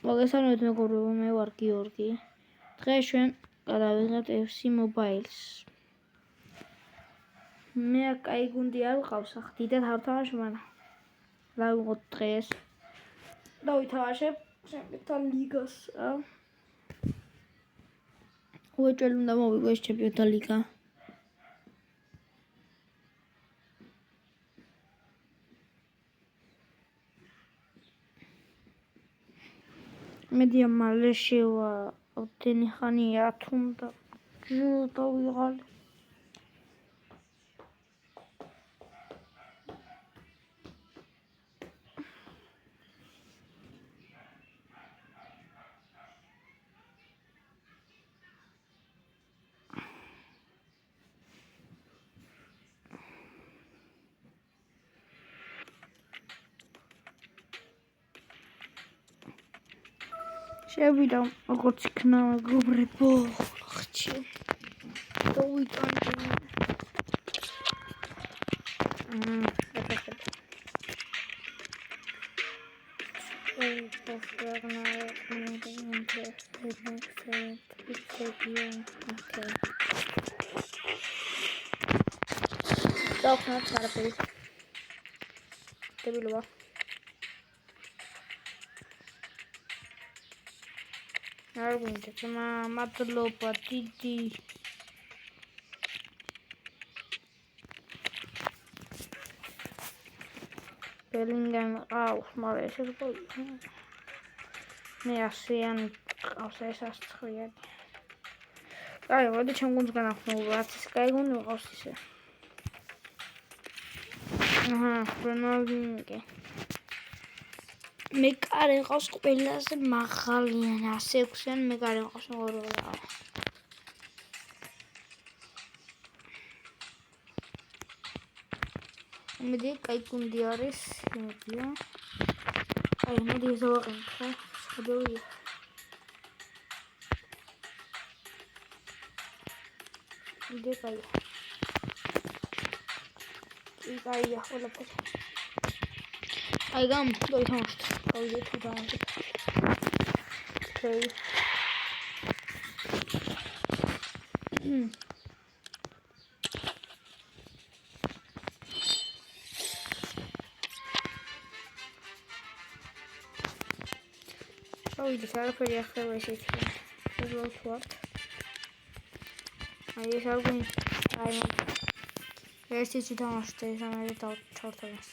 მოგესალმებით მეგობრებო, მე ვარ გიორგი. დღეს ჩვენ გადავიღებთ FC Mobile-ს. მე კაი გუნდი არ ვყავს, ახლა დიდად არ ვთამაშობ, მაგრამ დავიღოთ დღეს. დავითამაშებ ჩემპიონთა ლიგას. უეჭველი უნდა მოვიგო ეს ჩემპიონთა ლიგა. მედია მალე შევა ოდენი ხანია თუნდა დავიღალე. შევიდა როგორც იქნა მეგობრებო, ხჩი დავიტანე. მადლობა დიდი. ბელინგემ ყავს, მაგრამ ეს მე ასიანი ყავს, ეს 109. კაი, მოდი ჩემ გუნდს განახმოვ, რაც ის კაი გუნდი ყავს ისე. რონალდინო. მე კარი ყავს ყველაზე მაღალიან 106-იან, მე კარი ყავს მეგობრებო. მედი კაი გუნდი არის, მედია. აი, მედი ზავაყენ ხა, შედევია. მედი კაი. კაია, ყველაფერი. აი გამ, დაითამაშეთ. გავიდე თუ დავამშვიდ. ოკეი. დავიდე, არაფერი ახლა ესეთი. შევავთვალთ. აი ეს არ გვინდა. აი ეს ის თამაშობ ეს ამერე დავჩორთავს.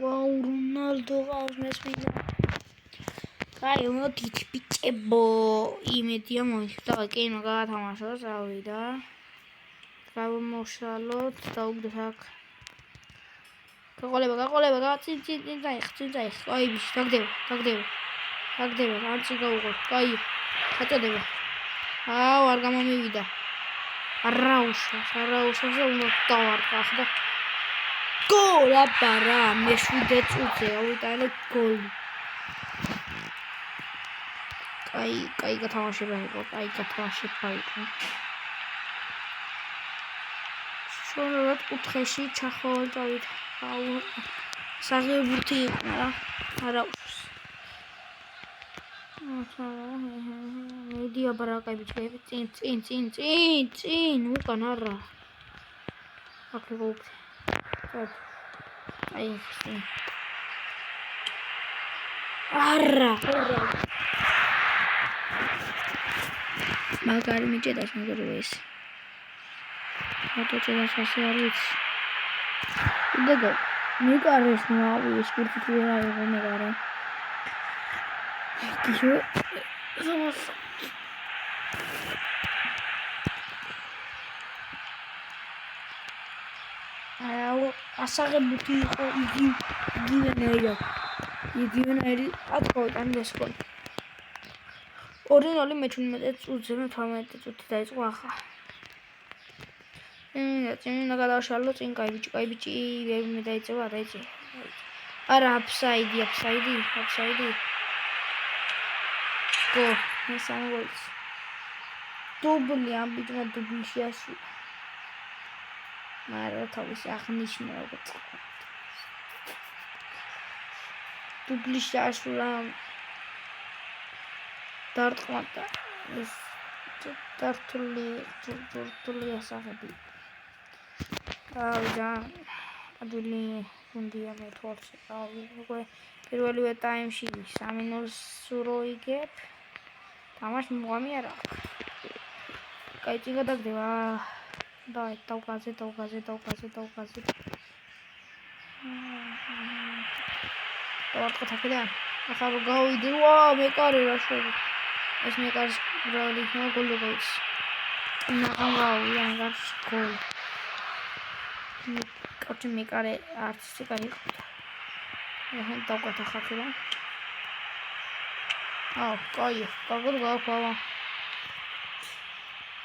ვაუ, რონალდო ყავს მესმიდა. კაი, მოდით ბიჭებო, იმედია მოიხდა, კეინო გაათამაშოთ, წავიდა. გავმოშალოთ, დაუგდოთ აქ. გაყოლება, წინ წაიხ. აი, ბიჭი, დაგდება. ანცი გაუღოთ. კაი, გაწოდება. აუ, არ გამომივიდა. არაუშავზე უნდა დავარტყა ახლა. გოლ აბარა, მე-7 წუთზე ავიტანე გოლი. კაი გათამაშება იყო. შორად კუთხეში ჩახოვალ დავით. აუ, საღებურთი იყო რა. არაუშავს. მედია ბრაკა ბიჭები, წინ, უკან არა. აკე გოგ. აი, არა. მაგარი მიჭედას მეგობრებო ეს. მოტოჭედას ასე არ ვიცი. იდეგო, მეკარეს ნავი ეს კურთი თუ არ აიღო მეკარა. ისე ასაღებუთი იყო იგივენაირი ატყოვით ამ გასკოლ. 2-0 მე-17 წუთზე მე 12 წუთი დაიწყო ახლა. წინა გადავშალო წინ კაი ბიჭი ვერ მე დაიწყება არა აფსაიდი გო მესამე გოლს დუბლი ამ ბიჭმა დუბლი შეასრულა მაგრამ თავისი აღნიშნა როგორც დუბლი შეასრულა დარტყმადა ეს დარტული ასაღები და ადვილი გუნდია მე თორსი უკვე პირველივე ტაიმში 3-0 სურო იგებ თამაში მუღამი არა კაი წინ გადაგდება დავაი დავგაზე დავარტყოთ აქედან ახლა რომ გავიდე მეკარე რა შვები ეს მეკარის ბრალი იქნება გოლი გოლის ნახავ გავიდა მეკარში გოლი კოჩი მეკარე არც ისე ახლა დავკოთ ახლა აქედან კაი გაგურ გავყავა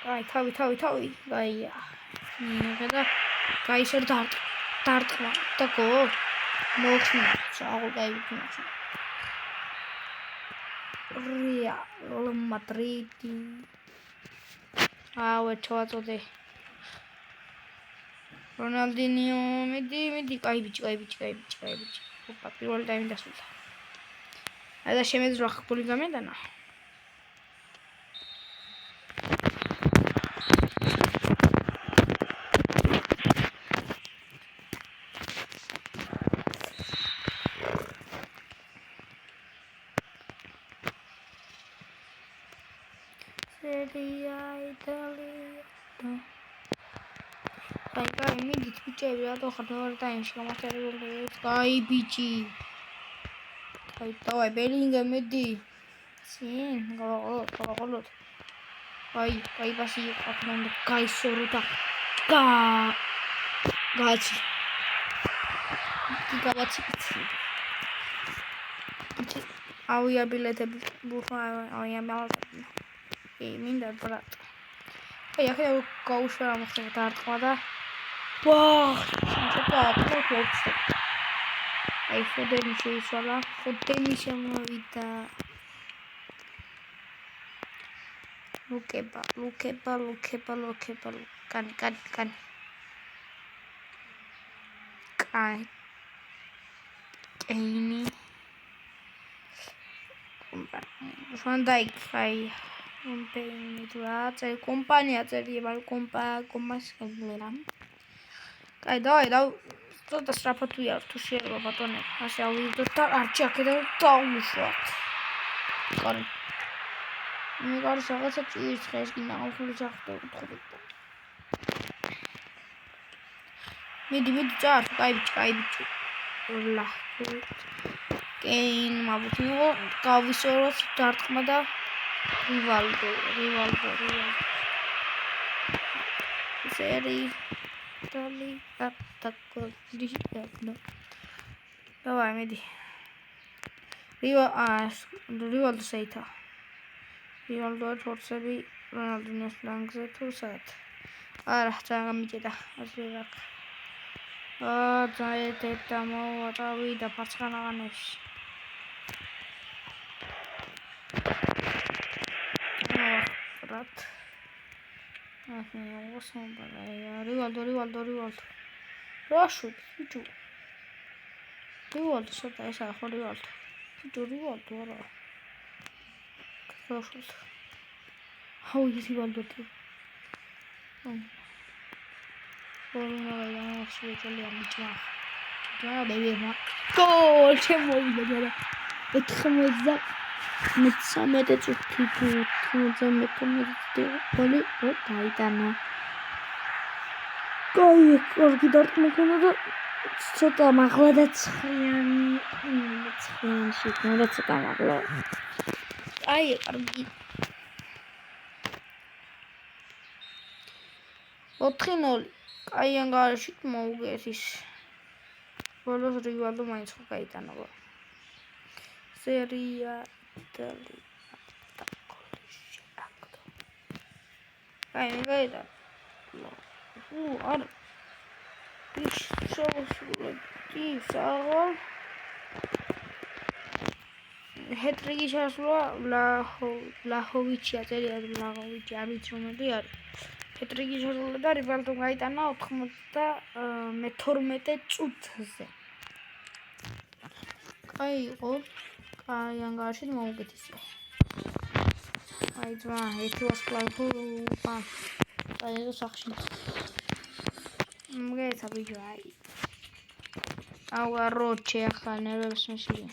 კაი თავი კაია ხედა კაი დარტყმა და გოლ მოხსნა აღარ გაიგონა Real Madrid ვეჩვაწოდე Ronaldinho მიდი კაი ბიჭი ოპა პირველი ტაიმი დასრულდა და შემეძლო გოლი გამედანა Seria Italia კაი მიდით ბიჭები რატო ხარ მეორე ტაიმში გამოსარებული კაი ბიჭი კაი დავაი ბელინგემ მიდი წინ გავაყოლოთ კაი პასი აკმან გაისორო და გააცი ავია ბილეთები ავია მალატები მინდა ბრატ აი ახლა გაუშვა მოხდება დარტყმა და ცოტა აპლოდს აი ფოდენი შეიცვალა ფოდენი შემოვიდა ლუკება კანი კეინი ფანდაიკ აი კომპანია წერია კომპას გაბლერა კაი დავაი ცოტა სწრაფად ვიარ თუ შეიძლება ბატონები ასე ავიდოთ და არჩი აქედან დავუშვათ კარი მე გარს რაღაცა ჭირცხეს კი ნახული ჩახდა უთხრით მიდი წარ კაი ბიჭი ლა კეინ მაბუთიო გავისოროთ დარტყმა და Rivaldo Seri Tali attacco di no Давай миди Rivaldo сейта Rivaldo თორსები Ronaldinho ფლანგზე თუ საათ არა ძალიან მიჭედა ასლერაკ დაეთეთა მოვატავიდა ფარცხანაღანებში rat ახლა მოსამბალია Rivaldo რაშუთ ბიჭო Rivaldo სადა ეს ახლა Rivaldo ბიჭო Rivaldo არა რაშუთ ჰაუ ის Rivaldo თუ Ormai შეჭოლია ბიჭო და ბებია გოლ შემოვიდა და 93 წუთი თუ 93 გოლი დაიტანა კაი კარგი დარტყმა ქონდა და ცოტა მაღლა და ცხენში და ცოტა მაღლა აი კარგი 4-0 კაი ანგარიში მოუგეს ის ბოლოს Rivaldo მაინც ხო გაიტანა სერია Italia კაი, მე გაიტანა. არ ის საღა ჰეტრიკი შესრულა ვლაჰოვიჩი აწერია ვლაჰოვიჩი არ ვიცი რომელი არის ჰეტრიკი შესრულა და რივალდომ გაიტანა 92 წუთზე კაი იყო კაი ანგარში მოუკეთესია აი ძმა ერთი ვასკლავო კაი ეს სახში მგეცა ბიჭო აი აუ როჩე ახლა ნერვებს მეშია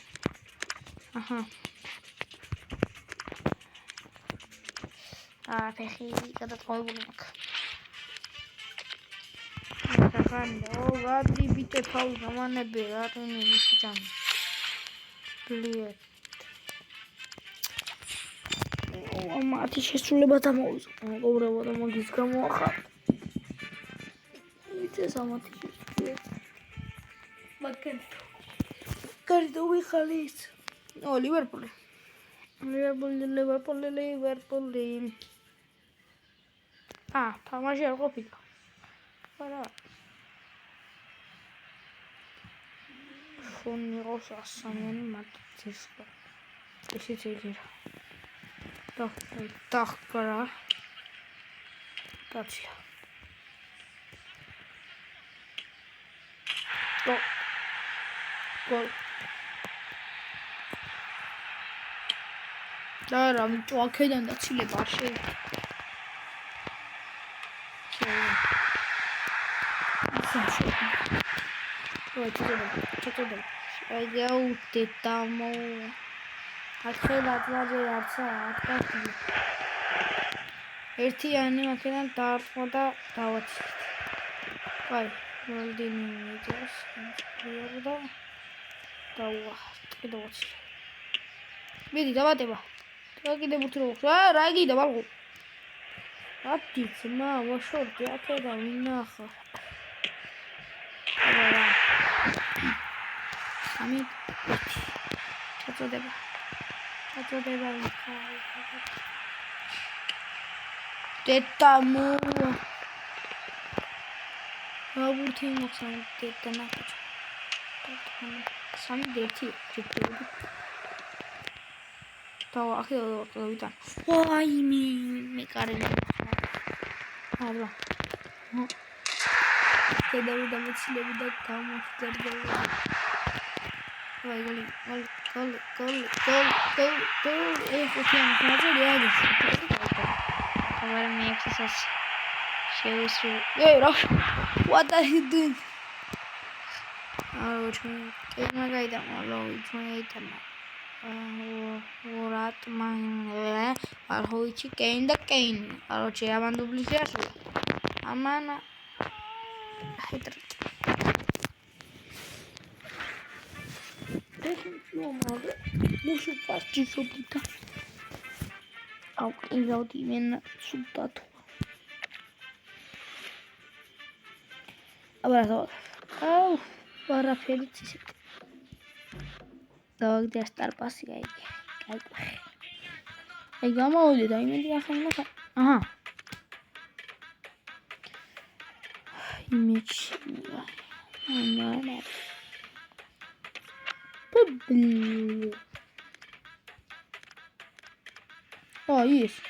აჰა ფეხი გადაწყვეტილი მაქვს ახლა ვადი ბიტე ფაუს ამანები რატომ ისე ჯამი ბლიეთ მათი შესრულება დამოუზო მეგობრებო და მაგის გამო ახლა იცეს ამათი შესრულება მაგენ გარდა ვიხალი ის ლივერპული თამაში არ ყოფილა არა ფონი როს ასამიანი მარტისკა ისიც იგერა დახკრა დაცია გოლ და რა მიტო აქედან დაცილება არ შეიძლება აიგაუტეტამო ახლა დაძვაჯერ არცა აკაკი ერთიანი აქედან დაარტყმა და დავაცილეთ კაი მოლდინი მიძოს და დავუახტე დავაცილე მიდი დავატება და კიდე ბურთი რო რა გიდა ბალღო ათი ძმა ვაშორდი აქედან მინახა არა სამი ჩაწოდება დეტამო აბურთი მოხსნა დეტანა სამი დეტი ჩეკები და ახლა ვიტან ვაი მე კარები არა კედავი და მოცილები და გამოსწერდება ვაი გოლ ხუთიან ხაზი არის aber mir ist das შევესრულ რა what are you doing კემა გაიტანა გაიტანა ურატმან არჰოიჩი კეინ და კეინ აროჩი ამან დუბლი შეასრულა ამან ჰეტრიკ მოგე მუშუ პასჭი სუპიტა აუ ყიდავდი მენ სუპტატო აბა აუ ვარაფერი ისე დავაგდე სტარპასი კაი აი გამოვიდე და იმედი ახლა აჰა იმეჩი ანა Oh, yes.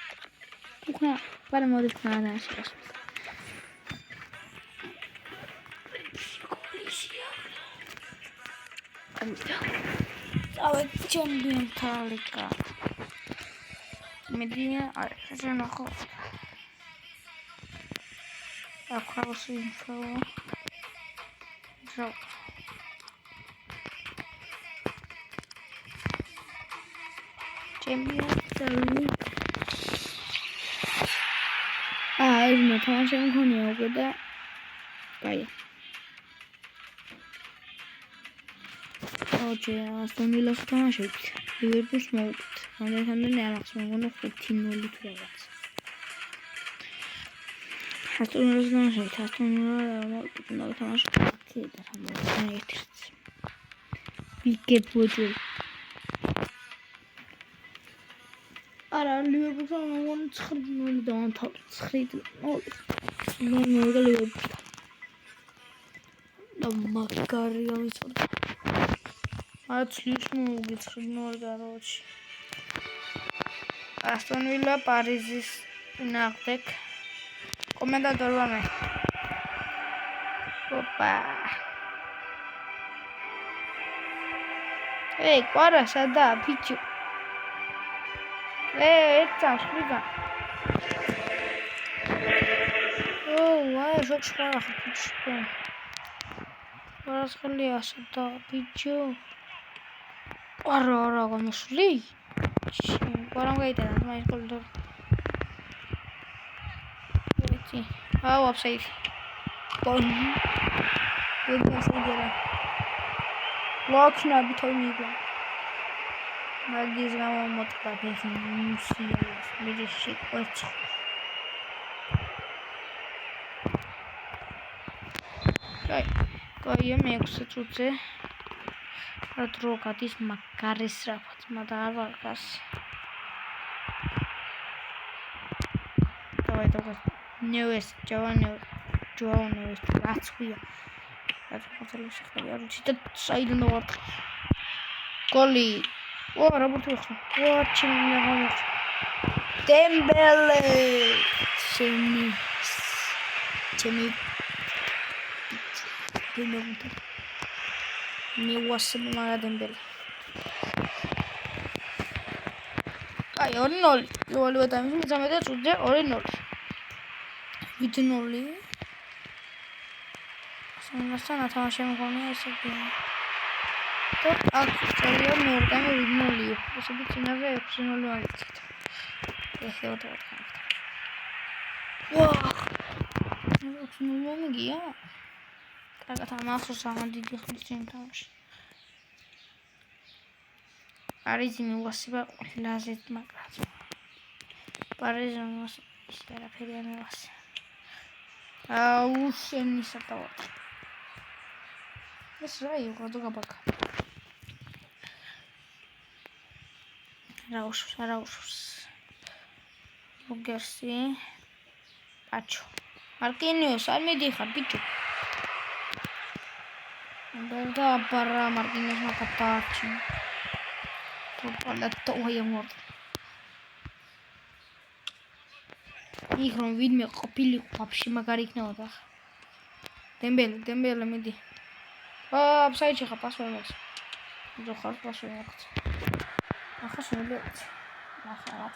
Para modificar as coisas. Sabe champion talika. Medina, já não vou. Agora sim, já. Champion talika. ეს მოთამაშე მქონია უკვე და კაი. ოჯე ასტონ ვილას თამაშობთ. ლივერპულს მოვუწევთ. ამდენამდე არ ახსოვს მეგონა 5-0 თუ რაღაც. ასტონ ვილას თამაშობთ. ასტონ ვილა თამაშობთ. და თამაშობთ ერთ-ერთს. ვიგებ ვოჯო. არა ლივერპულს მოგონა 9-0 დავამთავრე 9-0. ნორმალურად და მაგარია ვიცოდი. აცლიშ მოვიგე 9-0 გაროჩი. ასტონ ვილა პარიზის ნახდეკ. კომენტატორმა მე. ოპა. ეი, კვარა სადა ფიჩო. ეცა ხლიდა. ვაი, შოქშხარა ხფიჩო. კვარა ხლია სადა ფიჩო. არა, გამოსვლი. კვარამ გაიტანა, მაინც ყოლდო. ეცი. აუ, აფსაიდ. გოლ. გასაგერა. ლოქნა ბითომიგა. მაგის გამომოტყვა ფეხი მუსია ყვეცხ. კაი, მე-6 წუთზე. დრო გადის მაგარის რაფაც, მაგრამ არ ვარ გასი. დავაი. ნევეს, ჯოვანევეს, რაც ხია. რაც ხოთელი შეხვდა, არ ვიცი და საიდან ვარ. გოლი. რა ბურთი ხარ? ჩემი აღმოჩნდა. დემბელე. ჩემი დემბელე. მე ვასმ მაგა დემბელე. აი 2-0. პირველი დამის 13 წუთზე 2-0. 7-0. სანასთან ათამაშე მქონია ესე კი. და აქ წერია მეორე და 7-0. ესე კი წინაზე 6-0 აღიქცეთ. ეხლა ვთქვათ. ვაჰ! 6-0 მიგია? კარგად ამახსოვს ამ დიდი ხნის წინ თამაში. პარიზი მივასება ყველაზე მაგრად. პარიზი მივასება არაფერი არ მივასება. აუ შენი სადავარ. ეს რა იყო და გაბაკა. რაუშს. ლოგერსი. პაჩო. მარკინიოს არ მიდიხარ ბიჭო. და პარა მარკინიოს მაგათარჩი. თორპალატო ვაიამორ. იქრომ ვინმე ყოფილიყო ვაფშე მაგარი იქნებოდა. დემბელე მიდი. აფსაიდში ხარ პასვე მოხს. ზოხარ პასვე მოხს. ახლა შემიძლია. ახლა.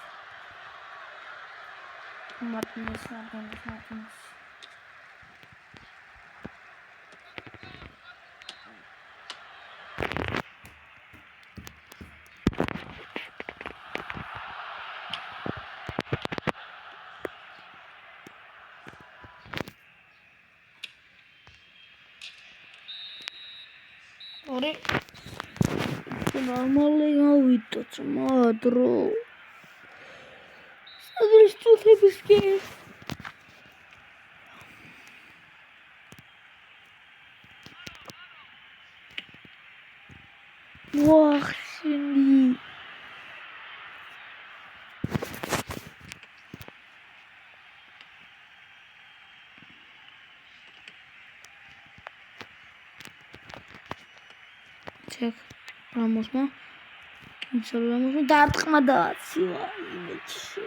მარკინიოს. ორი ნორმალი გავიტოც მადრო სადრის წუთების კი ვახშინი Ramosma დაარტყმა დააცივა იმეთში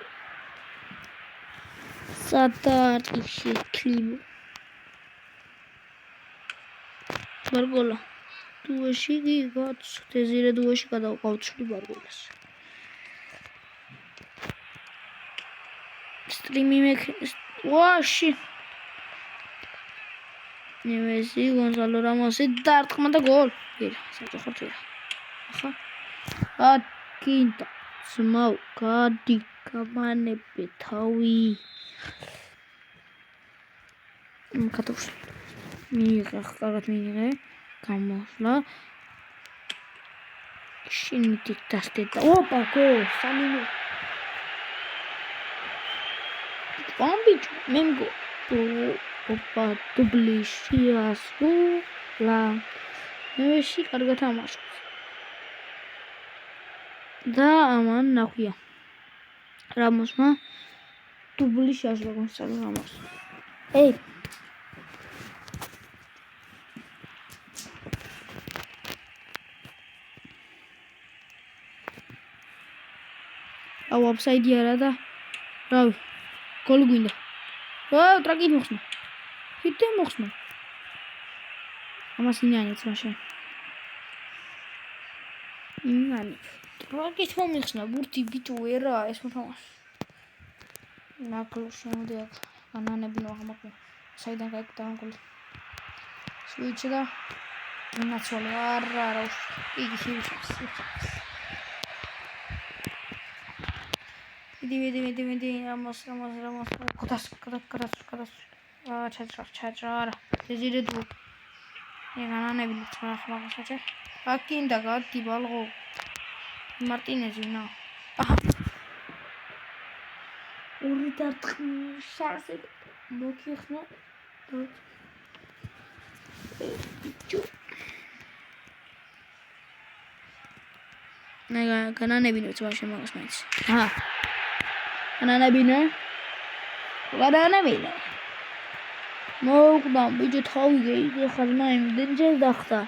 სადარტყში კლიმო ბარგოლა დუეში გიგაც დეზირე დუეში გადავყავთშვი ბარგოლას სტრიმი ვაში ნევესი გონზალო რამოსი დაარტყმა და გოლ საჭოხოთ ახლა კინტა სმაუ გადი გამანები თავი კატოშ მიიღე კარგად მიიღე გამოსლა შინიტი დასტეტა ოპა გოლ 3 მინუტი ბომბიჩ მენგო ოპა დუბლიში ლა ნეში კარგად ამაშობს და ამან ნახვია რამოსმა დუბლი შეასრულა გონსალო რამოს. ეი აუ ოფსაიდი არა და რავი გოლი გვინდა. აუ ტრაკი მოხსნა. ჰიტე მოხსნა. ამას ინიანიც მაშინ. ინიანი. ტრაკით მომიხსნა ბურთი ბიჭო ერა ეს მოთამაშე. ნაკლო შემოდია განანები ნოღამაკო. საიდან გაიგდა გოლი. სვიჩი და ნაცვალე არა იგი შევიშავს. მიდი რამოს კოდას ჩაჭრა ზეჟირედუ განანები ნახმაგაშე აკინდა გადი ბალღო მარტინეზი ნა ორი დარტყმ შარზე მოკიხნა ნეგა განანები ნაცვალე მაგას მაინც აჰა განანებინა მოუკდა ბიჭო თავი გეიგე ხალმა იმდენ ჯერ დახტა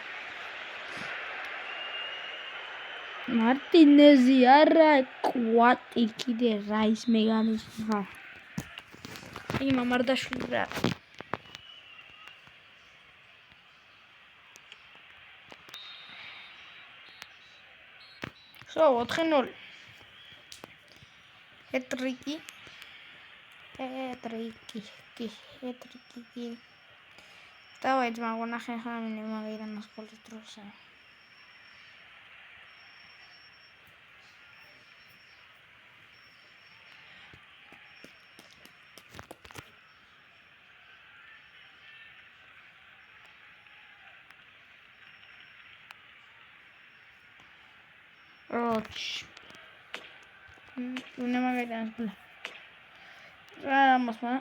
მარტინეზი არა კვატი კიდე რაის მეგანის ხა იგი მამარდაშვილი რა სო 4-0 ჰეტრიკი давай ძმაო ნახე ხამინე მაგიდან მასკოლის დროზე როჩ უნდა მაგიდან რამოსმა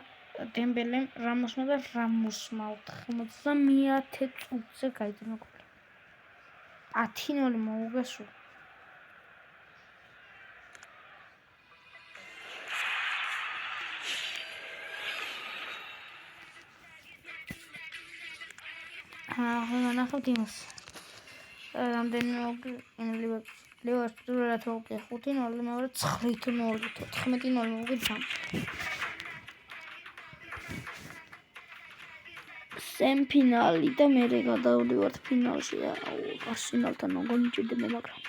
დემბელემ რამოსმა და რამოსმა 90 წუთზე გაიძინა გოლი 10-0 მოუგესო ნახავთ იმას რამდენი ლევერპულს თორკე 5-0 მეორე 9-0 14-0 მოგიძამ სემფინალი და მერე გადავდივართ ფინალში არსენალთან მოგონიჭდება მაგრამ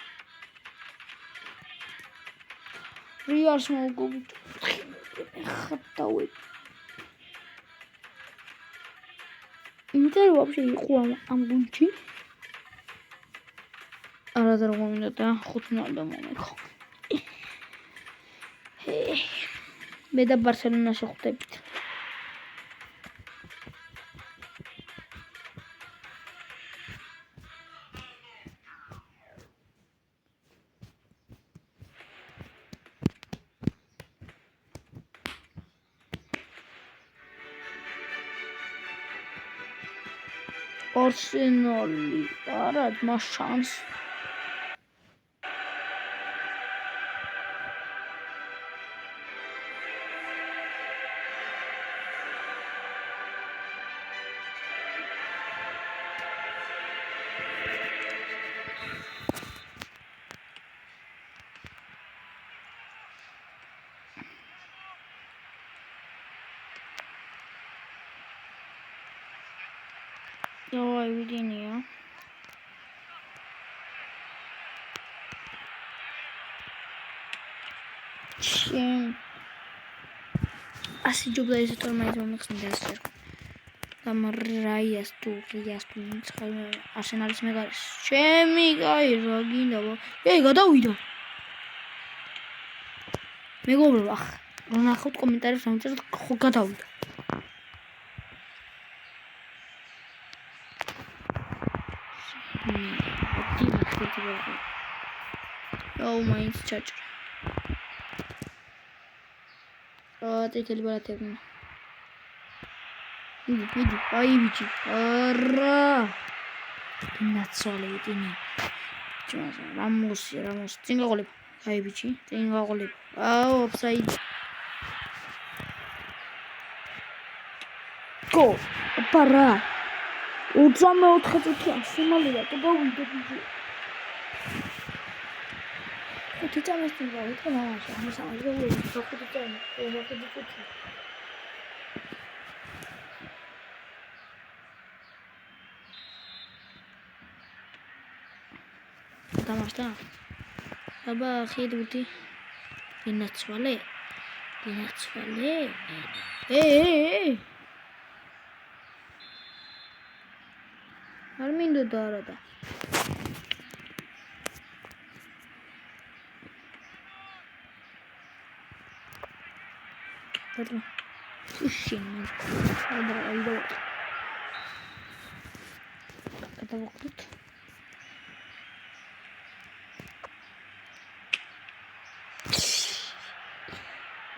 რიალს მოგობთ ხატავე ინტერ вообще იყო ამ გუნდში არადარ მომინდა და 5-0 მომეკო მე და ბარსელონაში ხვდებით Arsenal არა მას შანს Давай, видение. Чем? Asi jobda ese torma es un extenso. Там Раясту, Арсеналის მეგარი. ჩემი კაი რა გინდა. ეი, გადავიდა. მეგობრო, ახ, ნახავთ კომენტარებს ამჭერთ, ხო გადავიდა. Oh my charger. Третий либеративный. Иди, поебичи. Ара. Нацоле идини. Чё, Рамос. Тинга голиб. Поебичи. Офсайд. go. Აბარა. 24 წუთიან სიმალია და გავიდე ბიჭო. ხუთი წამის წინ გავიდე მამაში. ამასამაც გავიდე ხუთი წამი. ხუთი წუთი. დამაშტა. აბა ხიდუთი. ინაცვალე. არ მინდო და არა და. Pardon. Üşüyorum. Aldı. Kada baktık.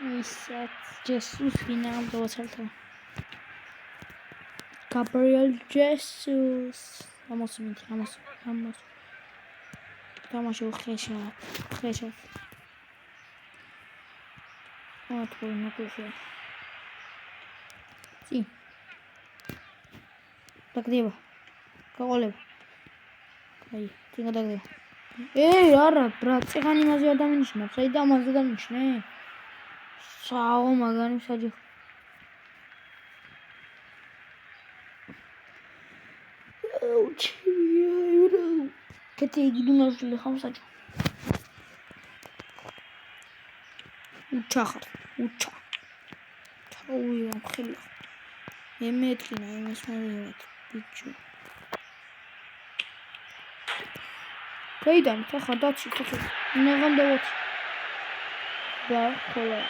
Neyse. Jesus final dolaşalım. Gabriel Jesus. Vamos. Vamos o Khesha. Отвой на кухню. Си. Так дева. Каолев. Кай, тинга так дева. Эй, ара, брат, цехани мазе адамишна. Сайда мазе адамишне. Сао магани саჯი. Оу, кете гидунашли хамсаჯი. Uçak. Uyuyorum xilla. Yemek yine evet. Biçim. Kaydan taxada çıxdı. Nağam da ot. Var kola.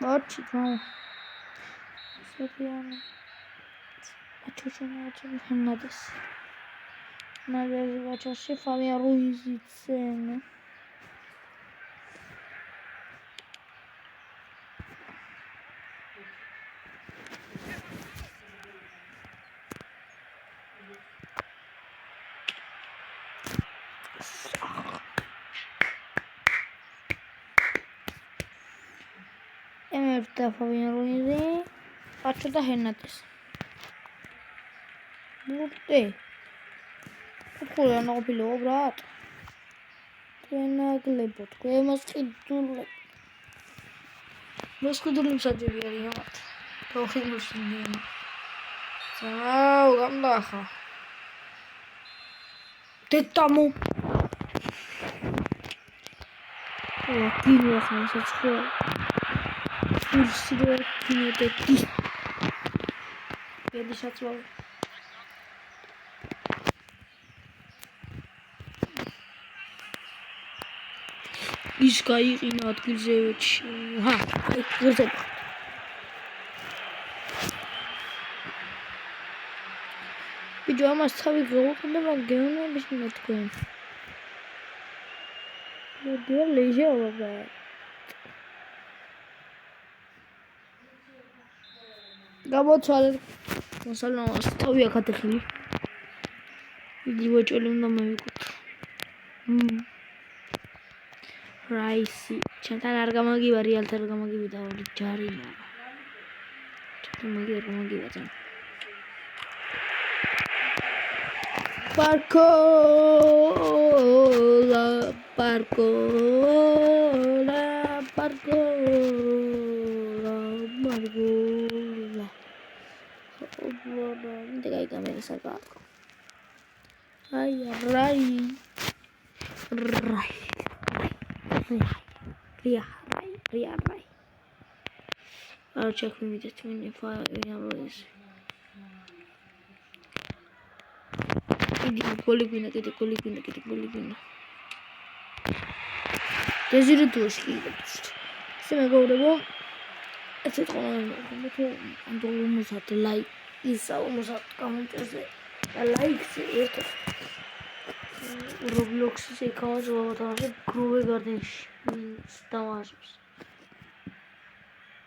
Очень мало. Софьяна. А что надо? Надо звать Фабия Руизицена. Эмерта Фабия Руизи. А что-то Хеннатис. Мурте. Откуда она купила, брат? Ты наглебот. Кое москитуле. Москитуле саджевия ямат. Тохи мусин. Сау, гамдаха. Ты тому. О, кинула хамсачхо. Курсида кинетети. Педишатва. ის გაიყინა ადგილზე ვეჩი. აი, გზება. ბიჭო, ამას თავი გავუყენდა, მაგრამ გეუნების მეთქვენ. მოდია ლეჟაობა. გამოცვალეთ. მოსალმას თავი აკადეხილი. იგი ვეჭელი უნდა მევიკოთ. Raisi. Chantan ar gamagibari realta ar gamagibida oli jarina. Chantan gamagibida chan. Parcola. Inte kai kamera sarkaatko. Ai. Ria. I'll check with me just when if I remember this. Ini kolikuina. Desire tu schliebe. Sema gorebo. It's it on almost at like is almost at comment as a like it. Roblox se causa o groove garden stamagens.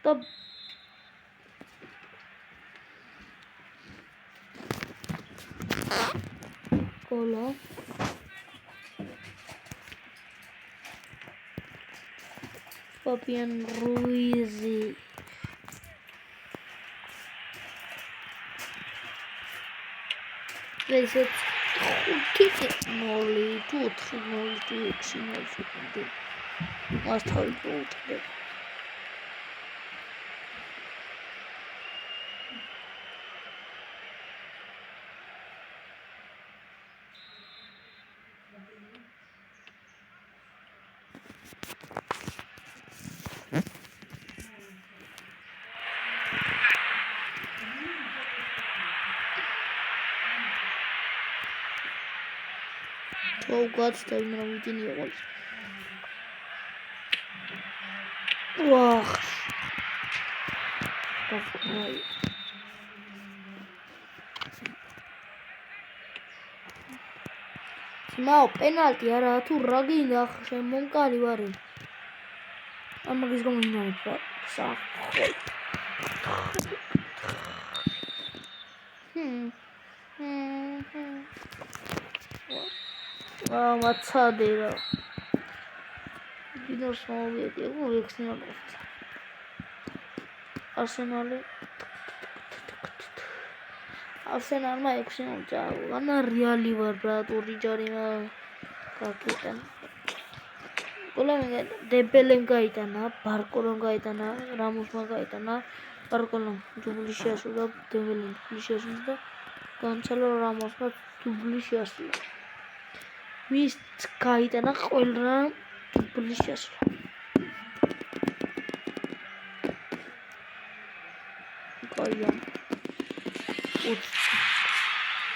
და გოლა Fabian Ruiz This is 0 to 6 секунды. Must hold both. Oh God, stay now with the new Wow. That's right. Small penalty არა თუ რა გინდა შემონკარი ვარ. ამაგის გამომდინარე სახო. მაცადე რა. გინდოს მოვიდი, εγώ ვიხსნიო. Arsenalმა 6 მომწავა. ანა რეალი ვარ ბრატ, ორი ჯარიმა გაკეტან. გოლები დებელემ გაიტანა, ბარკოლომ გაიტანა, რამოსმა გაიტანა, ბარკოლომ დუბლი შეასრულა, დებელემ დუბლი შეასრულა და გონცალო რამოსმა დუბლი შეასრულა. ვის გაიტანა ყველა დუბლი შეასრულა. Kaya.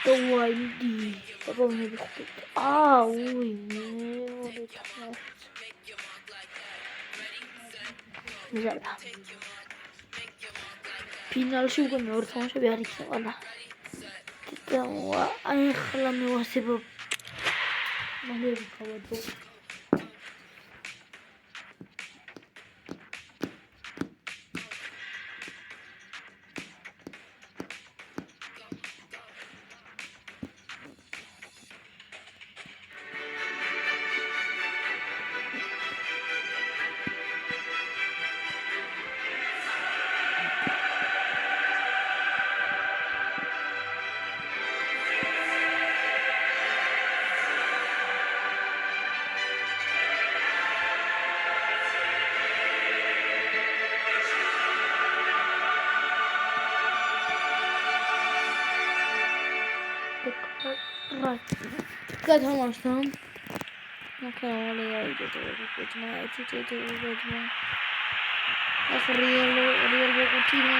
Tawandi. Apa ini dikut? Misalnya. Final sih bukan menurut saya biar kita kita mau ayah me wasibab. Mana dikawat tu? Got how much time? Okay, only I did it. My attitude is that's real Bocatino.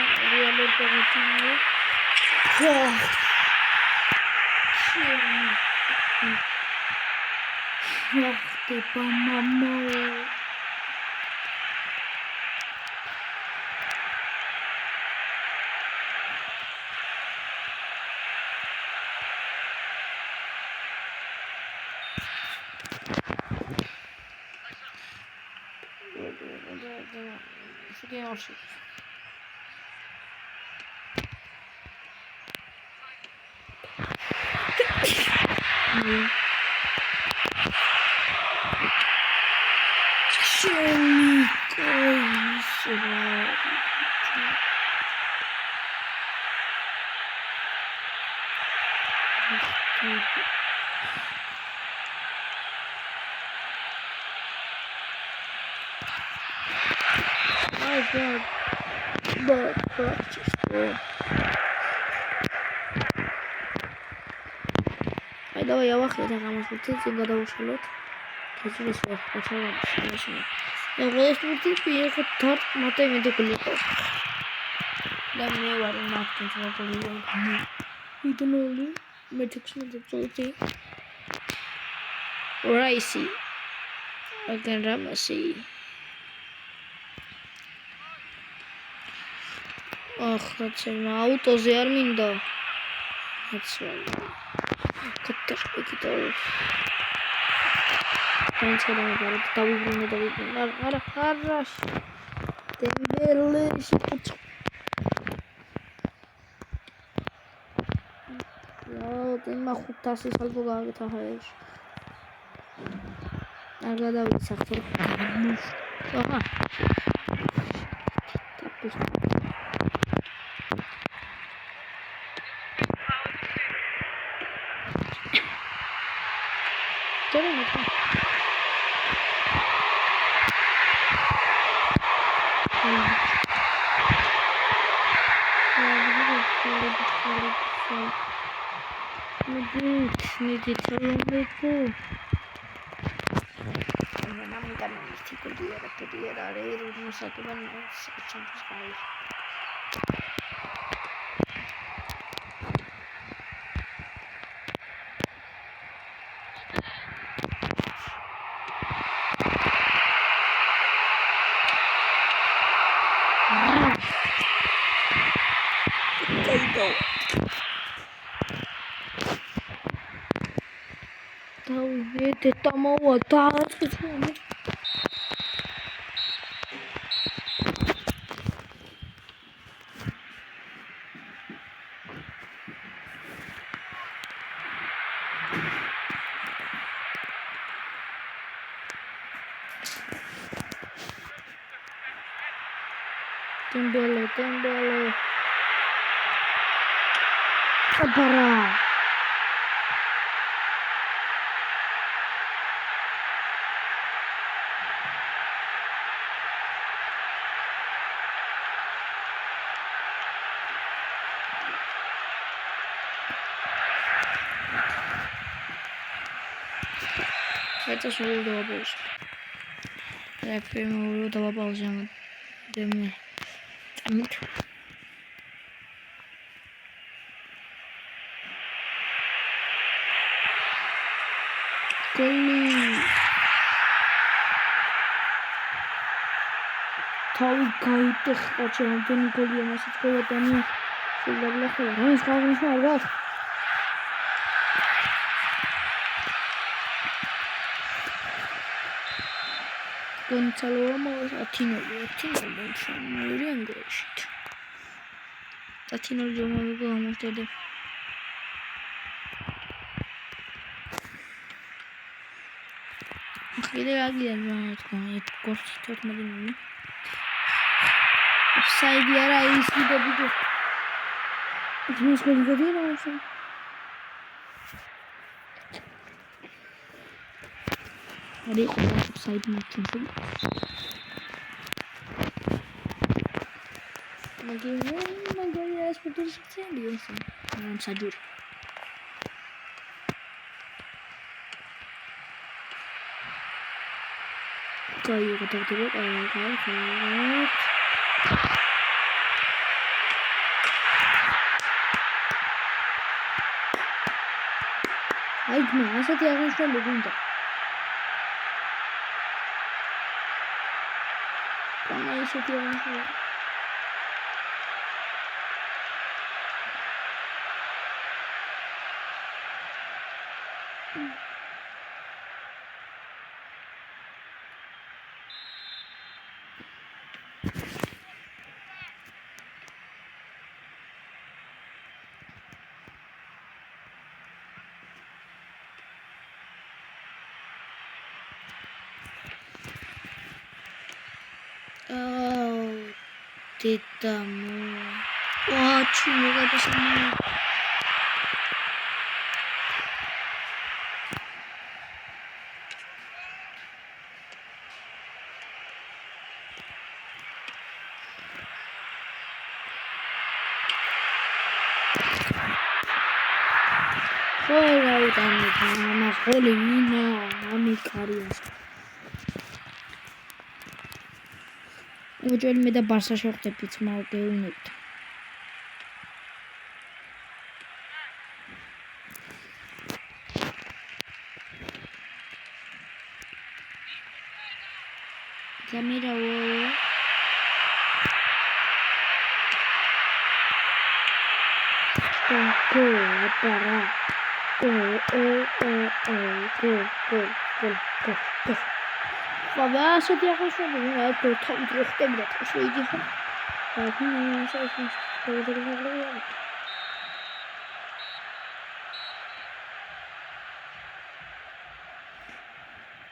Давай я вахну, так мы смотрите, когда ушел. Хочу сверх, пошел. Я вот смотрю, приехал тарт, матай мне доколето. Да мне варю матку, чего полюбил. Это новый, мы так смотрите. Райси, Рамаси. Ах, рацина, аутозе არ მინდა. რაცина. Каташка кидал. Танцевала, давай. Ара, хорошо. Dembele შეფუჭ. Დემა 500 ალბო გააკეთა ჰაერში. არ გადავიცახ თორე. აჰა. Nigit alongo. Ana minta mesti kudiera are no satu ban champions sekali. Tahu ini tak mau atas semua. Dembele. Sabar. Это шоу до бабушки. Я прямо до бабушки. Демо. Амит. Коли თავი გაიტეხა ჩემთან გოლია მასიც გოლადანი შეიძლება ხოლმე რა ის არ გაქვს Gonzalo Ramos Atino შემოერი ანგლიაში Atino ჯომავი გამოსდე ხიდე აგიან რა თქმა უნდა კორსი 14 მინუტი ოფსაიდი არა ის ვიდეო ის გოლი რა ვსა არის ყველა ოფსაიდი მოჩვენე მაგარი ეს ფუტური შეცენია ეს საჯური Кай გადაგდება კაი აი მე ასეთი აღნიშნული გუნდა კაი ასეთი აღნიშნული Tetamo. Wah, cuma ada sama. Hola, utama, hola, mina, mami, cariño. Უჯერ მე და ბარსა შევხვდებით მალგეუნეთ. Camerawo. Go, para. Go. ხავე ასეთი ახალშობილი რა თავით რო ხტები და თავს ვიდი ხო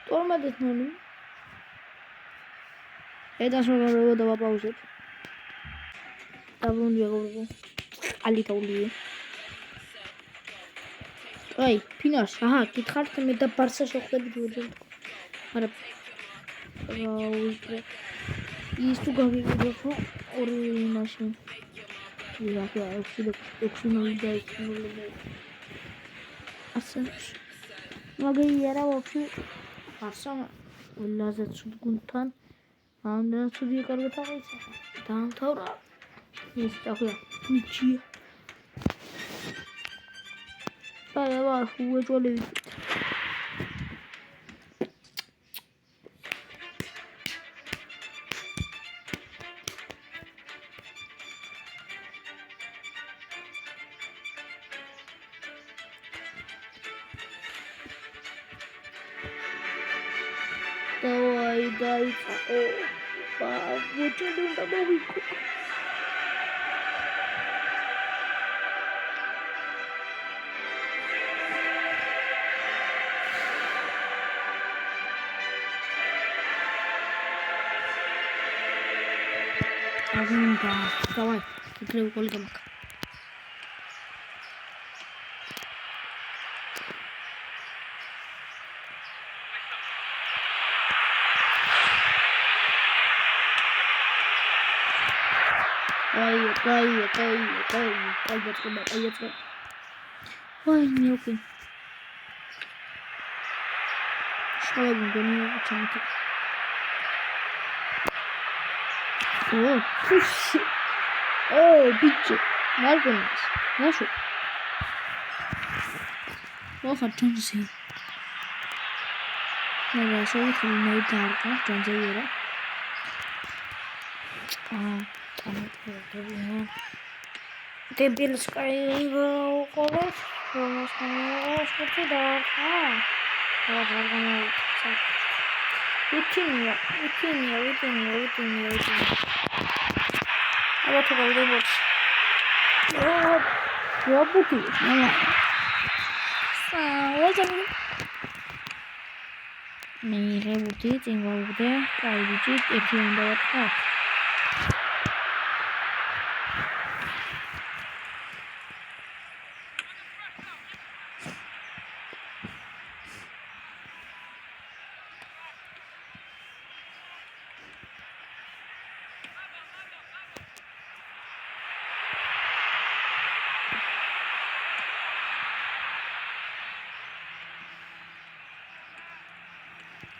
ტორმადეს ნოლი ედას მოგარო დავაპაუზებ დაბრუნდი აგობრებო ალი თაული აი ფინალში აჰა გითხართ მე და ბარსა შეხვდებით ვერჯერ არა რა ის თუ გავიგებო ხო ორი მაშინ ია ხო 6 და 6 ასენს მაგერია ვაფშე ბარსა ულაზე ცუდ გუნდთან ამდენად ცუდი იკარგა თაღიცა დაამთავრა ის ახლა მიჩია აი აბა უეჭოლები давай дай о бабочка да бабику давай открой голгамка Ай, ой, мелкий. Шалом, гони, чем-то. О, пусть. О, бичи. Маргонис. Нашу. О, хочу сей. Надо шоу на ударку, танцевать. Дебильская голос, Утиния. А вот это вот. Я буду. Вот он. Мне будет инвалид, кайдит, и пьяный вот.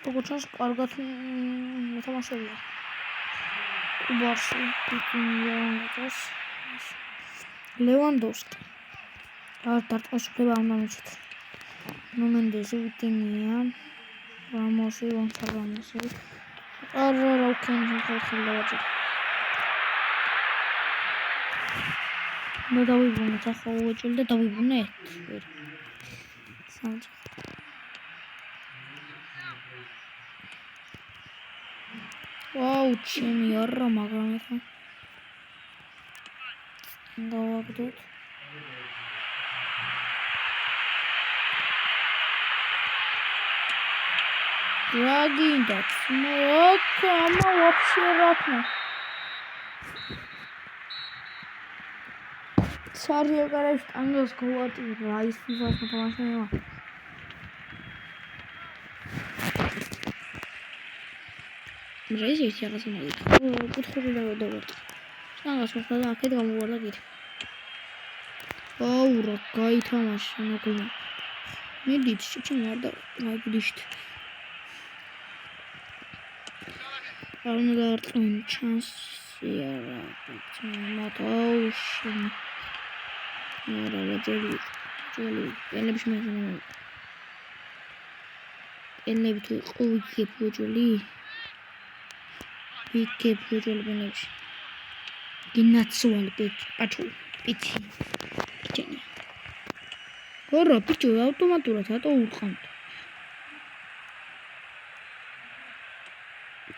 Получаешь каргат метамашевия. Барси, Левандовский. Тарташ прибавнамичит. Номендези Витиния. Рамоси, Рамоси. Арраукенжи хохилаваджи. Ну давай будем заховывать, да давай будем. Санчо. Вау, чем я ромаграм это. Давай тут. Рагинда, смока, вообще ракна. Сария, короче, английского вот райс, фифа, потому что не Мрезить я разумею. Подходи давай. Снова смотрела, когда мы говорили. Аура, кайта машина кулма. Не дичь, чем надо, мой ближт. Равно он шанс я матаушин. Ара джоли. Я не бишь Ele bütün o yapıyor büyük yapıyor böyle bir şey. Dinatsual paço pichi. Pichi. Corro picho automatura ta to urxant.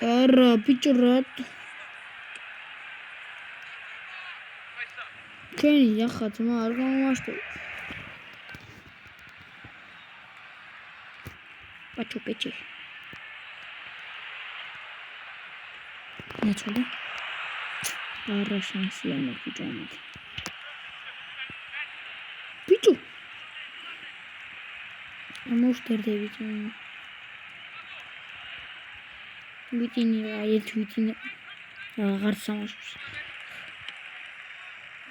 არა, ბიჭო რა. ქენი ახლა ძმა არ გამომაშტო. ბაჭო პეჭი. ნაცოდა. არა შანსია მოგიჭო. ბიჭო. ამოშტერდებით. ვიტინია, ერთ ვიტინია. აღარ სამაშობს.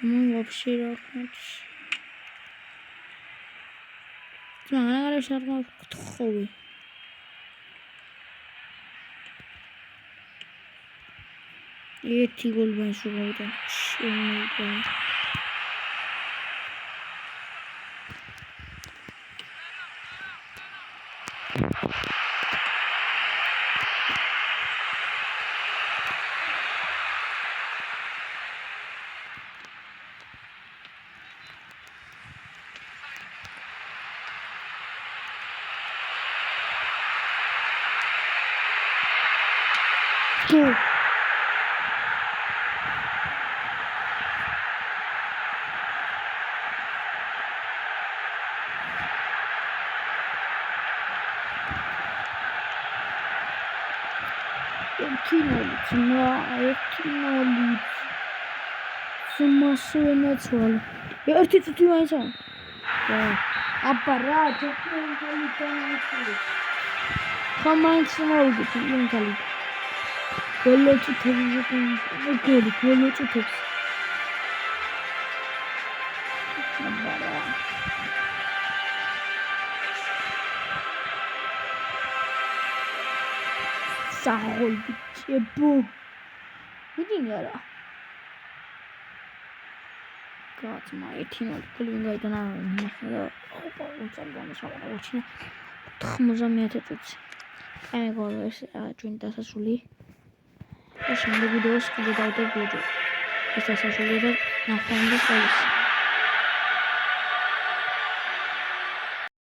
вообще рахмат. მაგრამ არ შარგავ ერთი გოლ ბაშუღავდა. შემიგა. Go. Киноли. Сумасшедшая цваль. Я артист ты майса. Да. Аппарат, команд смогут, интеллект. Коллеги тоже, коллеги тоже. Сахой, чепу. Иди не ра. Как моя тема, клинга это на меня. Опа, он сам главное шагал очень. Тхмузамет этот. Ай, голос, чуть დასასული. ეს შემდეგ ვიდეოს კიდე დავდებ ვიდეო. ეს დასასრულია და ნახავთ ყველას.